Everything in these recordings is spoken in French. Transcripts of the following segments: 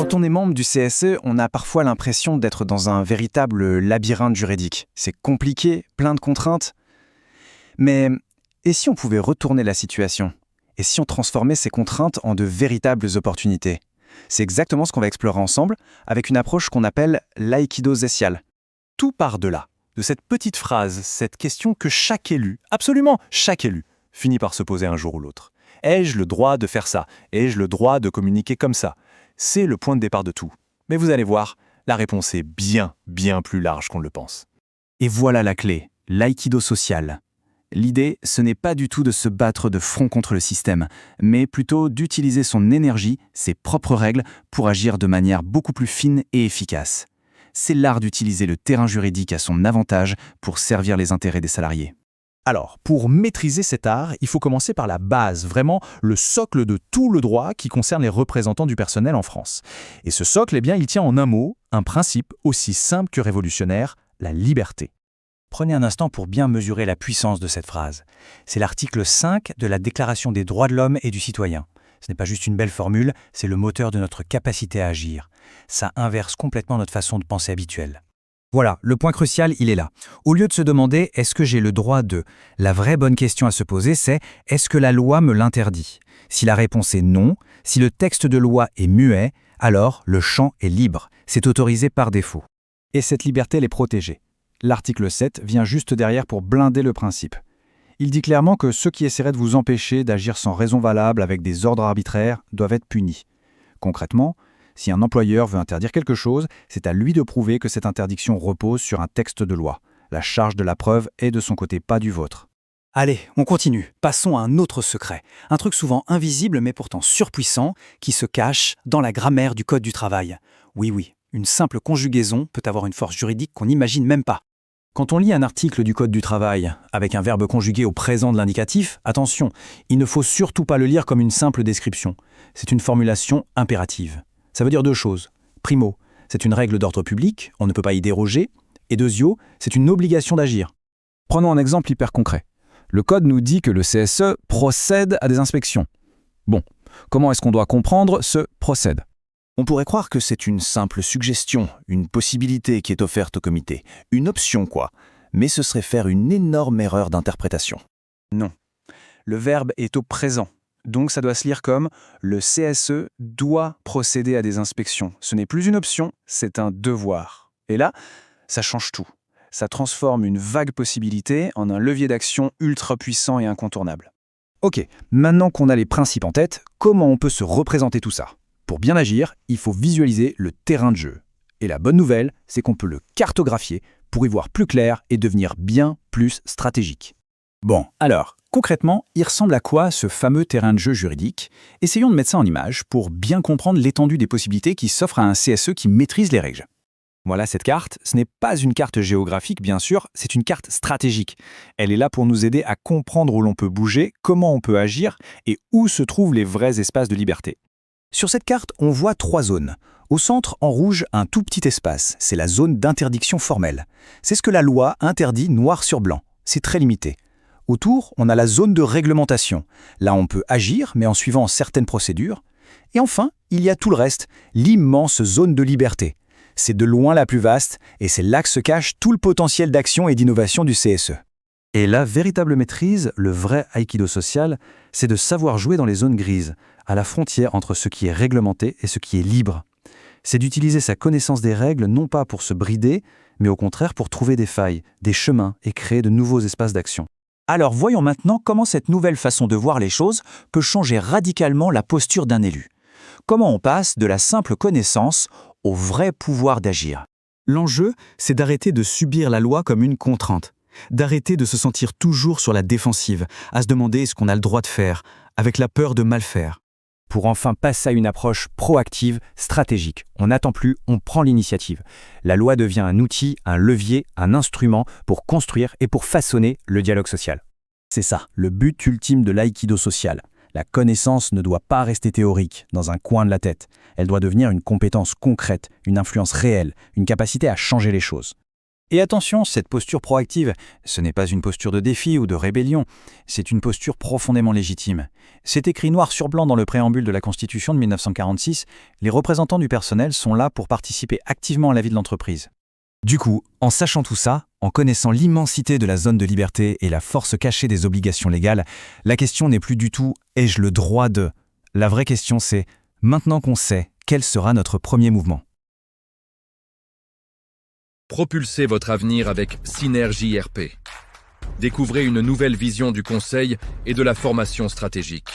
Quand on est membre du CSE, on a parfois l'impression d'être dans un véritable labyrinthe juridique. C'est compliqué, plein de contraintes. Mais et si on pouvait retourner la situation? Et si on transformait ces contraintes en de véritables opportunités? C'est exactement ce qu'on va explorer ensemble avec une approche qu'on appelle l'aïkido zessial. Tout part de là, de cette petite phrase, cette question que chaque élu, absolument chaque élu, finit par se poser un jour ou l'autre. Ai-je le droit de faire ça? Ai-je le droit de communiquer comme ça? C'est le point de départ de tout. Mais vous allez voir, la réponse est bien plus large qu'on ne le pense. Et voilà la clé, l'aïkido social. L'idée, ce n'est pas du tout de se battre de front contre le système, mais plutôt d'utiliser son énergie, ses propres règles, pour agir de manière beaucoup plus fine et efficace. C'est l'art d'utiliser le terrain juridique à son avantage pour servir les intérêts des salariés. Alors, pour maîtriser cet art, il faut commencer par la base, vraiment le socle de tout le droit qui concerne les représentants du personnel en France. Et ce socle, il tient en un mot, un principe aussi simple que révolutionnaire, la liberté. Prenez un instant pour bien mesurer la puissance de cette phrase. C'est l'article 5 de la Déclaration des droits de l'homme et du citoyen. Ce n'est pas juste une belle formule, c'est le moteur de notre capacité à agir. Ça inverse complètement notre façon de penser habituelle. Voilà, le point crucial, il est là. Au lieu de se demander « est-ce que j'ai le droit de ?», la vraie bonne question à se poser, c'est « est-ce que la loi me l'interdit ?» Si la réponse est non, si le texte de loi est muet, alors le champ est libre, c'est autorisé par défaut. Et cette liberté, elle est protégée. L'article 7 vient juste derrière pour blinder le principe. Il dit clairement que ceux qui essaieraient de vous empêcher d'agir sans raison valable avec des ordres arbitraires doivent être punis. Concrètement, si un employeur veut interdire quelque chose, c'est à lui de prouver que cette interdiction repose sur un texte de loi. La charge de la preuve est de son côté, pas du vôtre. Allez, on continue. Passons à un autre secret. Un truc souvent invisible mais pourtant surpuissant qui se cache dans la grammaire du Code du travail. Oui, une simple conjugaison peut avoir une force juridique qu'on n'imagine même pas. Quand on lit un article du Code du travail avec un verbe conjugué au présent de l'indicatif, attention, il ne faut surtout pas le lire comme une simple description. C'est une formulation impérative. Ça veut dire deux choses. Primo, c'est une règle d'ordre public, on ne peut pas y déroger. Et deuxio, c'est une obligation d'agir. Prenons un exemple hyper concret. Le Code nous dit que le CSE procède à des inspections. Bon, comment est-ce qu'on doit comprendre ce « procède » ? On pourrait croire que c'est une simple suggestion, une possibilité qui est offerte au comité, une option quoi, mais ce serait faire une énorme erreur d'interprétation. Non. Le verbe est au présent, donc ça doit se lire comme « le CSE doit procéder à des inspections ». Ce n'est plus une option, c'est un devoir. Et là, ça change tout. Ça transforme une vague possibilité en un levier d'action ultra puissant et incontournable. Ok, maintenant qu'on a les principes en tête, comment on peut se représenter tout ça ? Pour bien agir, il faut visualiser le terrain de jeu. Et la bonne nouvelle, c'est qu'on peut le cartographier pour y voir plus clair et devenir bien plus stratégique. Bon, alors, concrètement, il ressemble à quoi ce fameux terrain de jeu juridique? Essayons de mettre ça en image pour bien comprendre l'étendue des possibilités qui s'offrent à un CSE qui maîtrise les règles. Voilà cette carte, ce n'est pas une carte géographique bien sûr, c'est une carte stratégique. Elle est là pour nous aider à comprendre où l'on peut bouger, comment on peut agir et où se trouvent les vrais espaces de liberté. Sur cette carte, on voit trois zones. Au centre, en rouge, un tout petit espace. C'est la zone d'interdiction formelle. C'est ce que la loi interdit noir sur blanc. C'est très limité. Autour, on a la zone de réglementation. Là, on peut agir, mais en suivant certaines procédures. Et enfin, il y a tout le reste, l'immense zone de liberté. C'est de loin la plus vaste, et c'est là que se cache tout le potentiel d'action et d'innovation du CSE. Et la véritable maîtrise, le vrai aïkido social, c'est de savoir jouer dans les zones grises, à la frontière entre ce qui est réglementé et ce qui est libre. C'est d'utiliser sa connaissance des règles non pas pour se brider, mais au contraire pour trouver des failles, des chemins et créer de nouveaux espaces d'action. Alors voyons maintenant comment cette nouvelle façon de voir les choses peut changer radicalement la posture d'un élu. Comment on passe de la simple connaissance au vrai pouvoir d'agir. L'enjeu, c'est d'arrêter de subir la loi comme une contrainte. D'arrêter de se sentir toujours sur la défensive, à se demander ce qu'on a le droit de faire, avec la peur de mal faire. Pour enfin passer à une approche proactive, stratégique. On n'attend plus, on prend l'initiative. La loi devient un outil, un levier, un instrument pour construire et pour façonner le dialogue social. C'est ça, le but ultime de l'aïkido social. La connaissance ne doit pas rester théorique, dans un coin de la tête. Elle doit devenir une compétence concrète, une influence réelle, une capacité à changer les choses. Et attention, cette posture proactive, ce n'est pas une posture de défi ou de rébellion, c'est une posture profondément légitime. C'est écrit noir sur blanc dans le préambule de la Constitution de 1946, les représentants du personnel sont là pour participer activement à la vie de l'entreprise. Du coup, en sachant tout ça, en connaissant l'immensité de la zone de liberté et la force cachée des obligations légales, la question n'est plus du tout « ai-je le droit de ?» La vraie question c'est « maintenant qu'on sait, quel sera notre premier mouvement ?» Propulsez votre avenir avec Synergie RP. Découvrez une nouvelle vision du conseil et de la formation stratégique.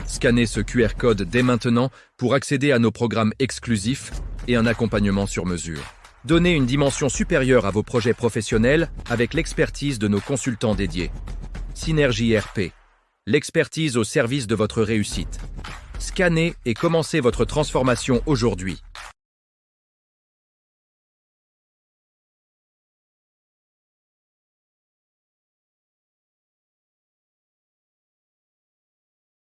Scannez ce QR code dès maintenant pour accéder à nos programmes exclusifs et un accompagnement sur mesure. Donnez une dimension supérieure à vos projets professionnels avec l'expertise de nos consultants dédiés. Synergie RP, l'expertise au service de votre réussite. Scannez et commencez votre transformation aujourd'hui.